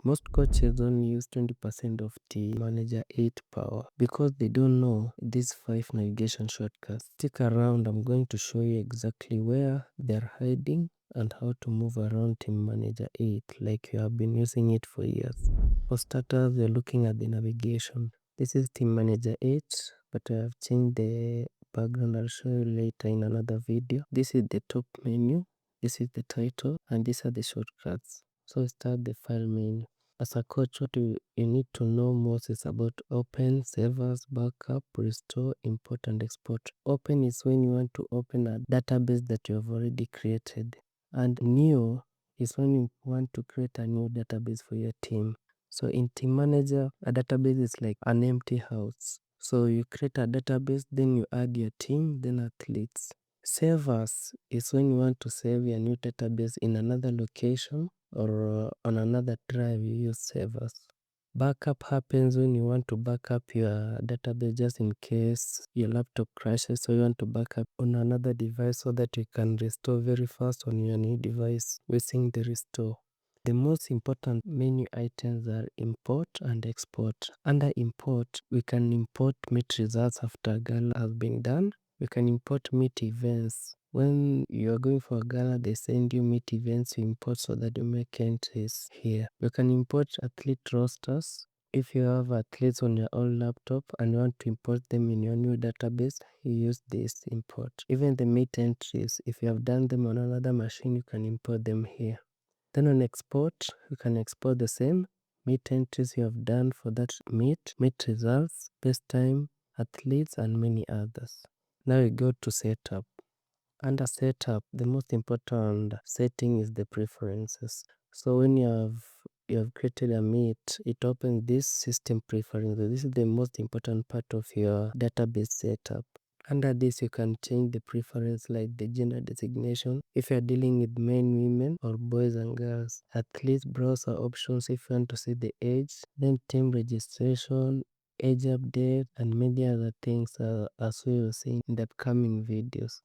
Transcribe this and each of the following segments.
Most coaches only use 20% of Team Manager 8 power because they don't know these 5 navigation shortcuts. Stick around, I'm going to show you exactly where they're hiding and how to move around Team Manager 8 like you have been using it for years. For starters, you're looking at the navigation. This is Team Manager 8, but I have changed the background. I'll show you later in another video. This is the top menu, this is the title, and these are the shortcuts. So start the file menu. As a coach, what you need to know most is about open, save as, backup, restore, import, and export. Open is when you want to open a database that you have already created. And new is when you want to create a new database for your team. So in Team Manager, a database is like an empty house. So you create a database, then you add your team, then athletes. Save as is when you want to save your new database in another location or on another drive. You use save as. Backup happens when you want to back up your database just in case your laptop crashes, so you want to back up on another device so that you can restore very fast on your new device using the restore. The most important menu items are import and export. Under import, we can import meet results after gala has been done. We can import meet events. When you are going for a gala, they send you meet events you import so that you make entries here. You can import athlete rosters. If you have athletes on your own laptop and you want to import them in your new database, you use this import. Even the meet entries, if you have done them on another machine, you can import them here. Then on export, you can export the same meet entries you have done for that meet results, best time, athletes, and many others. Now we go to setup. Under setup, the most important setting is the preferences. So when you have created a meet, it opens this system preferences. This is the most important part of your database setup. Under this, you can change the preference like the gender designation if you are dealing with men, women, or boys and girls. Athletes browser options if you want to see the age, then team registration, age update, and many other things as we will see in the upcoming videos.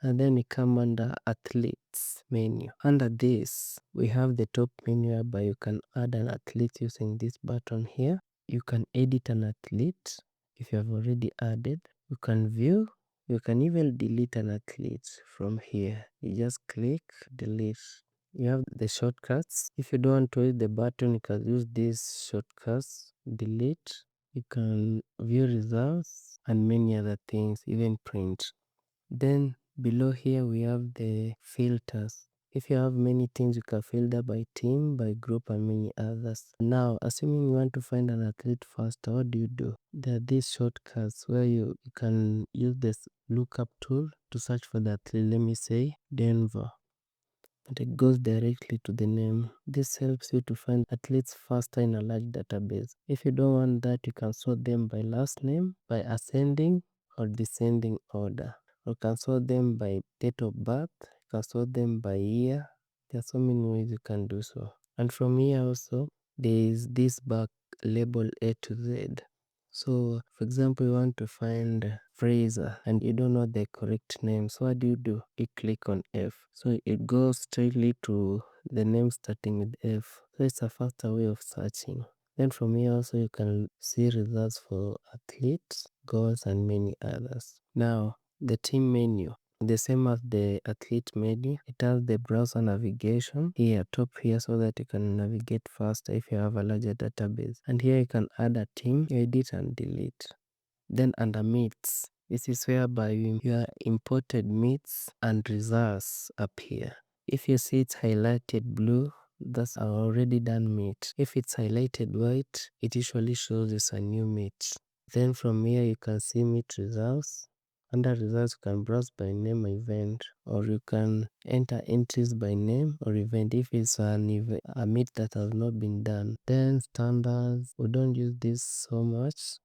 And then we come under athletes menu. Under this, we have the top menu whereby you can add an athlete using this button here. You can edit an athlete if you have already added. You can view. You can even delete an athlete from here. You just click delete. You have the shortcuts. If you don't want to use the button, you can use these shortcuts. Delete. You can view results and many other things, even print. Then below here we have the filters. If you have many things, you can filter by team, by group, and many others. Now, assuming you want to find an athlete faster, what do? There are these shortcuts where you can use this lookup tool to search for the athlete. Let me say Denver. And it goes directly to the name. This helps you to find athletes faster in a large database. If you don't want that, you can sort them by last name, by ascending or descending order. You can sort them by date of birth, you can sort them by year. There are so many ways you can do so. And from here also, there is this back label A to Z. So, for example, you want to find Fraser and you don't know the correct name. So what do? You click on F. So it goes straightly to the name starting with F. So it's a faster way of searching. Then from here also you can see results for athletes, goals, and many others. Now, the team menu. The same as the athlete menu, it has the browser navigation here, top here, so that you can navigate faster if you have a larger database. And here you can add a team, edit and delete. Then under meets, this is whereby your imported meets and results appear. If you see it's highlighted blue, that's our already done meet. If it's highlighted white, it usually shows it's a new meet. Then from here you can see meet results. Under results, you can browse by name or event, or you can enter entries by name or event if it's a meet that has not been done. Then standards, we don't use this so much.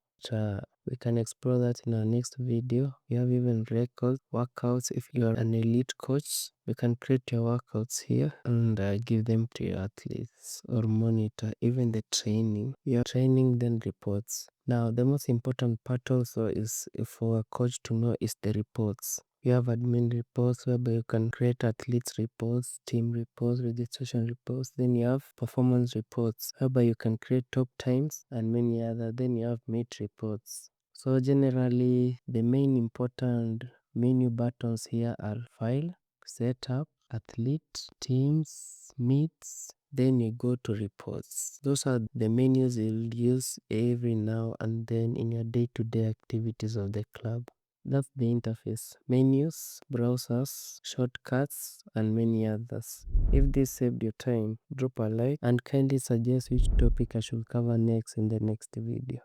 We can explore that in our next video. We have even records, workouts. If you are an elite coach, you can create your workouts here and give them to your athletes or monitor even the training. Your training then reports. Now, the most important part also is for a coach to know is the reports. You have admin reports whereby you can create athletes reports, team reports, registration reports. Then you have performance reports whereby you can create top times and many other. Then you have meet reports. So generally the main important menu buttons here are file, setup, athlete, teams, meets, then you go to reports. Those are the menus you'll use every now and then in your day-to-day activities of the club. That's the interface. Menus, browsers, shortcuts, and many others. If this saved your time, drop a like and kindly suggest which topic I should cover next in the next video.